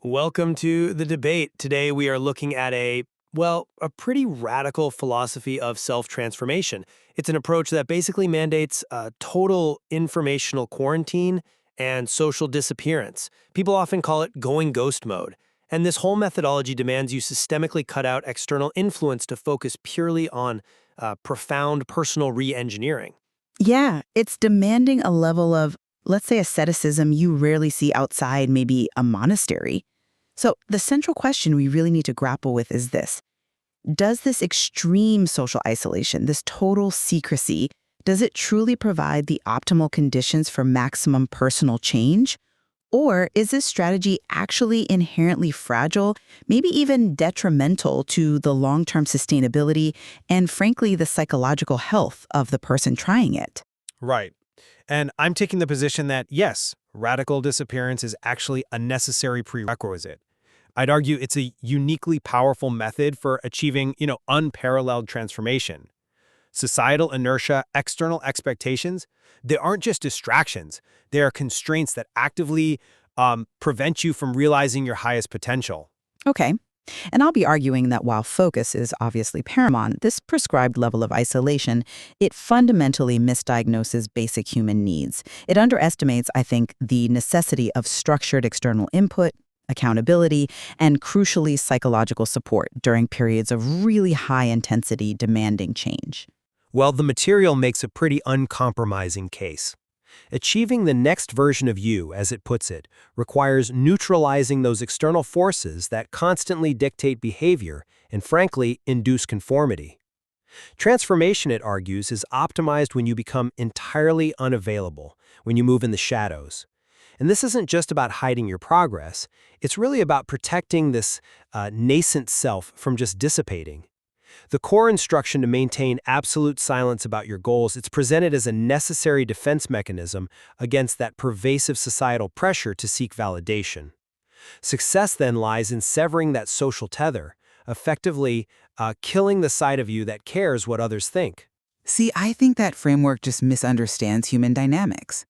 Welcome to the debate. Today we are looking at a pretty radical philosophy of self-transformation. It's an approach that basically mandates total informational quarantine and social disappearance. People often call it going ghost mode. And this whole methodology demands you systemically cut out external influence to focus purely on profound personal re-engineering. Yeah, it's demanding a level of, let's say, asceticism you rarely see outside maybe a monastery. So the central question we really need to grapple with is this. Does this extreme social isolation, this total secrecy, does it truly provide the optimal conditions for maximum personal change? Or is this strategy actually inherently fragile, maybe even detrimental to the long-term sustainability and, frankly, the psychological health of the person trying it? Right. And I'm taking the position that, yes, radical disappearance is actually a necessary prerequisite. I'd argue it's a uniquely powerful method for achieving, unparalleled transformation. Societal inertia, external expectations, they aren't just distractions. They are constraints that actively prevent you from realizing your highest potential. Okay. And I'll be arguing that while focus is obviously paramount, this prescribed level of isolation, it fundamentally misdiagnoses basic human needs. It underestimates, I think, the necessity of structured external input, accountability, and crucially psychological support during periods of really high-intensity, demanding change. Well, the material makes a pretty uncompromising case. Achieving the next version of you, as it puts it, requires neutralizing those external forces that constantly dictate behavior and, frankly, induce conformity. Transformation, it argues, is optimized when you become entirely unavailable, when you move in the shadows. And this isn't just about hiding your progress, it's really about protecting this nascent self from just dissipating. The core instruction to maintain absolute silence about your goals, it's presented as a necessary defense mechanism against that pervasive societal pressure to seek validation. Success then lies in severing that social tether, effectively killing the side of you that cares what others think. See, I think that framework just misunderstands human dynamics.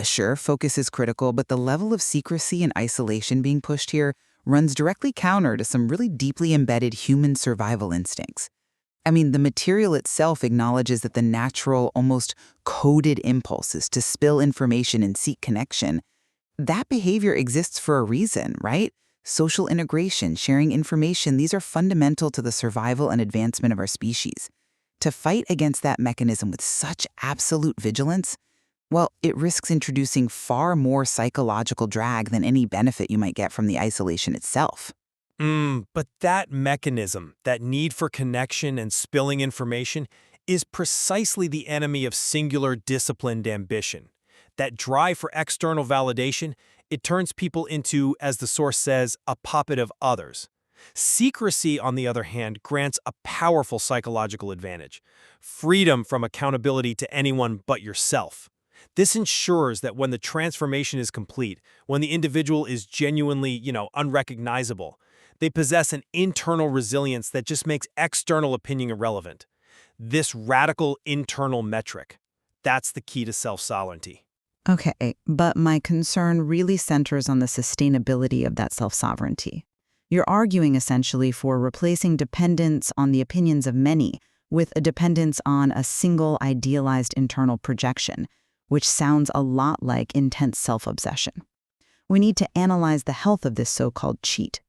Sure, focus is critical, but the level of secrecy and isolation being pushed here runs directly counter to some really deeply embedded human survival instincts. I mean, the material itself acknowledges that the natural, almost coded impulses to spill information and seek connection, that behavior exists for a reason, right? Social integration, sharing information, these are fundamental to the survival and advancement of our species. To fight against that mechanism with such absolute vigilance, well, it risks introducing far more psychological drag than any benefit you might get from the isolation itself. But that mechanism, that need for connection and spilling information, is precisely the enemy of singular disciplined ambition. That drive for external validation, it turns people into, as the source says, a puppet of others. Secrecy, on the other hand, grants a powerful psychological advantage. Freedom from accountability to anyone but yourself. This ensures that when the transformation is complete, when the individual is genuinely, unrecognizable, they possess an internal resilience that just makes external opinion irrelevant. This radical internal metric, that's the key to self-sovereignty. Okay, but my concern really centers on the sustainability of that self-sovereignty. You're arguing essentially for replacing dependence on the opinions of many with a dependence on a single idealized internal projection, which sounds a lot like intense self-obsession. We need to analyze the health of this so-called cheat.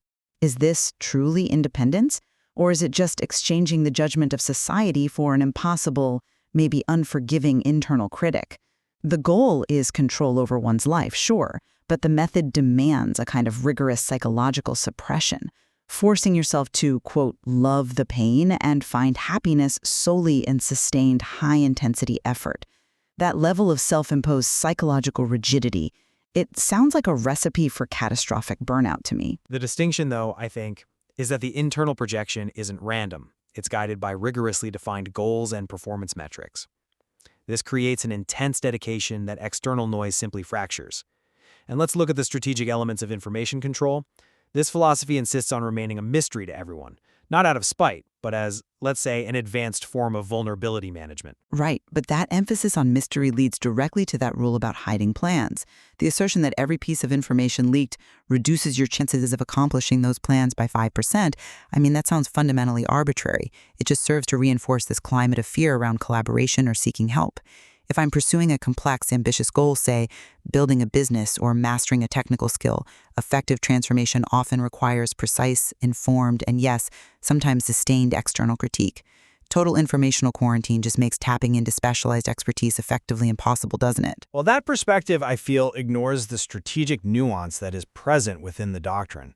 Is this truly independence, or is it just exchanging the judgment of society for an impossible, maybe unforgiving internal critic? The goal is control over one's life, sure, but the method demands a kind of rigorous psychological suppression, forcing yourself to, quote, love the pain and find happiness solely in sustained high-intensity effort. That level of self-imposed psychological rigidity, it sounds like a recipe for catastrophic burnout to me. The distinction, though, I think, is that the internal projection isn't random. It's guided by rigorously defined goals and performance metrics. This creates an intense dedication that external noise simply fractures. And let's look at the strategic elements of information control. This philosophy insists on remaining a mystery to everyone, not out of spite, but as, let's say, an advanced form of vulnerability management. Right, but that emphasis on mystery leads directly to that rule about hiding plans. The assertion that every piece of information leaked reduces your chances of accomplishing those plans by 5%, that sounds fundamentally arbitrary. It just serves to reinforce this climate of fear around collaboration or seeking help. If I'm pursuing a complex, ambitious goal, say, building a business or mastering a technical skill, effective transformation often requires precise, informed, and yes, sometimes sustained external critique. Total informational quarantine just makes tapping into specialized expertise effectively impossible, doesn't it? Well, that perspective, I feel, ignores the strategic nuance that is present within the doctrine.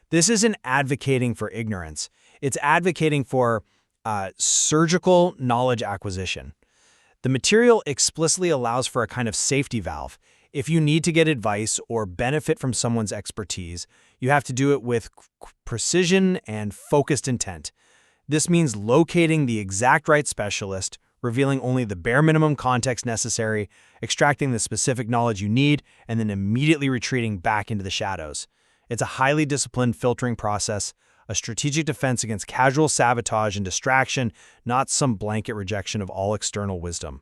This isn't advocating for ignorance. It's advocating for surgical knowledge acquisition. The material explicitly allows for a kind of safety valve. If you need to get advice or benefit from someone's expertise, you have to do it with precision and focused intent. This means locating the exact right specialist, revealing only the bare minimum context necessary, extracting the specific knowledge you need, and then immediately retreating back into the shadows. It's a highly disciplined filtering process, a strategic defense against casual sabotage and distraction, not some blanket rejection of all external wisdom.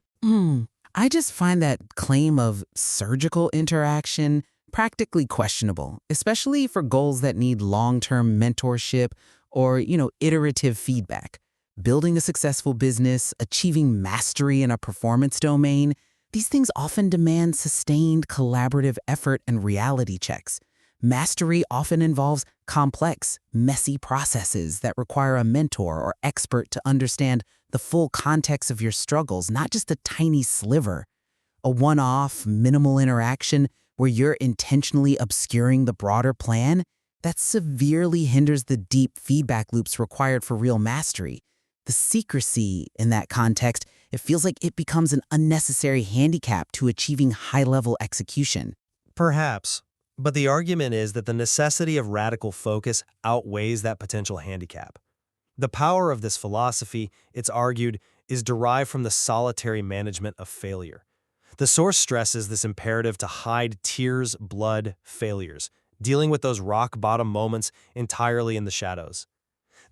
I just find that claim of surgical interaction practically questionable, especially for goals that need long-term mentorship or, iterative feedback. Building a successful business, achieving mastery in a performance domain, these things often demand sustained collaborative effort and reality checks. Mastery often involves complex, messy processes that require a mentor or expert to understand the full context of your struggles, not just a tiny sliver. A one-off, minimal interaction where you're intentionally obscuring the broader plan, that severely hinders the deep feedback loops required for real mastery. The secrecy in that context, it feels like it becomes an unnecessary handicap to achieving high-level execution. Perhaps. But the argument is that the necessity of radical focus outweighs that potential handicap. The power of this philosophy, it's argued, is derived from the solitary management of failure. The source stresses this imperative to hide tears, blood, failures, dealing with those rock-bottom moments entirely in the shadows.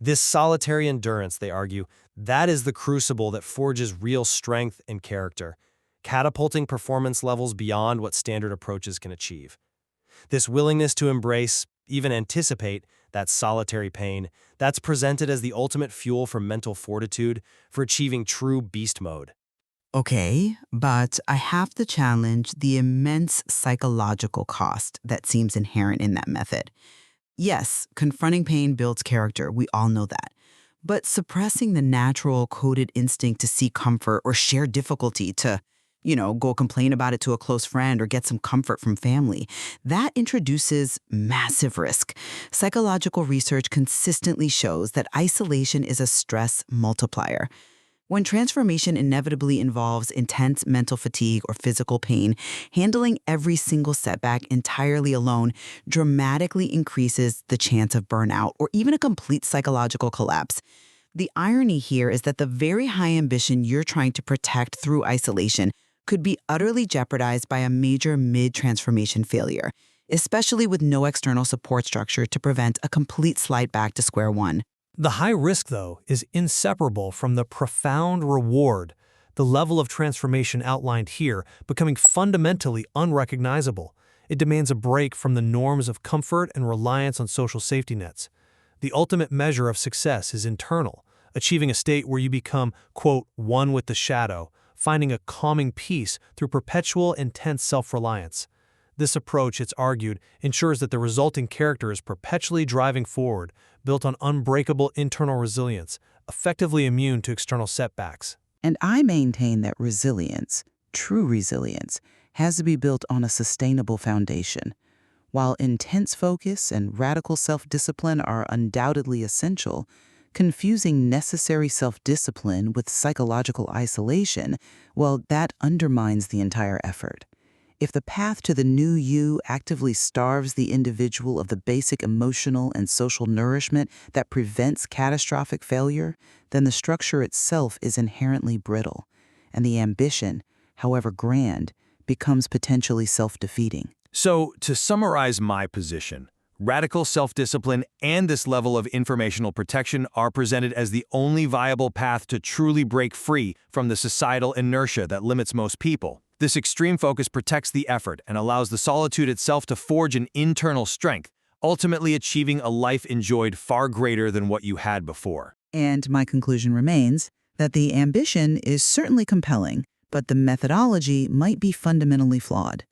This solitary endurance, they argue, that is the crucible that forges real strength and character, catapulting performance levels beyond what standard approaches can achieve. This willingness to embrace, even anticipate, that solitary pain, that's presented as the ultimate fuel for mental fortitude, for achieving true beast mode. Okay, but I have to challenge the immense psychological cost that seems inherent in that method. Yes, confronting pain builds character, we all know that. But suppressing the natural coded instinct to seek comfort or share difficulty to, go complain about it to a close friend or get some comfort from family, that introduces massive risk. Psychological research consistently shows that isolation is a stress multiplier. When transformation inevitably involves intense mental fatigue or physical pain, handling every single setback entirely alone dramatically increases the chance of burnout or even a complete psychological collapse. The irony here is that the very high ambition you're trying to protect through isolation could be utterly jeopardized by a major mid-transformation failure, especially with no external support structure to prevent a complete slide back to square one. The high risk, though, is inseparable from the profound reward, the level of transformation outlined here becoming fundamentally unrecognizable. It demands a break from the norms of comfort and reliance on social safety nets. The ultimate measure of success is internal, achieving a state where you become, quote, one with the shadow, finding a calming peace through perpetual intense self-reliance. This approach, it's argued, ensures that the resulting character is perpetually driving forward, built on unbreakable internal resilience, effectively immune to external setbacks. And I maintain that resilience, true resilience, has to be built on a sustainable foundation. While intense focus and radical self-discipline are undoubtedly essential, confusing necessary self-discipline with psychological isolation, well, that undermines the entire effort. If the path to the new you actively starves the individual of the basic emotional and social nourishment that prevents catastrophic failure, then the structure itself is inherently brittle, and the ambition, however grand, becomes potentially self-defeating. So, to summarize my position, Radical self-discipline and this level of informational protection are presented as the only viable path to truly break free from the societal inertia that limits most people. This extreme focus protects the effort and allows the solitude itself to forge an internal strength, ultimately achieving a life enjoyed far greater than what you had before. And my conclusion remains that the ambition is certainly compelling, but the methodology might be fundamentally flawed.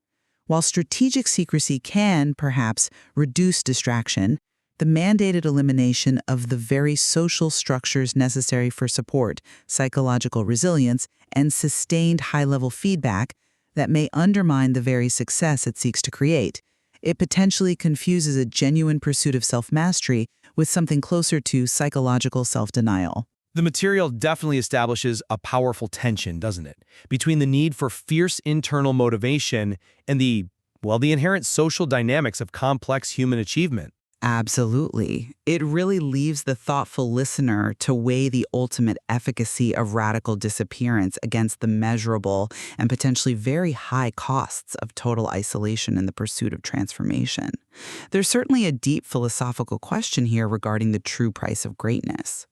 While strategic secrecy can, perhaps, reduce distraction, the mandated elimination of the very social structures necessary for support, psychological resilience, and sustained high-level feedback that may undermine the very success it seeks to create. It potentially confuses a genuine pursuit of self-mastery with something closer to psychological self-denial. The material definitely establishes a powerful tension, doesn't it, between the need for fierce internal motivation and the inherent social dynamics of complex human achievement. Absolutely. It really leaves the thoughtful listener to weigh the ultimate efficacy of radical disappearance against the measurable and potentially very high costs of total isolation in the pursuit of transformation. There's certainly a deep philosophical question here regarding the true price of greatness.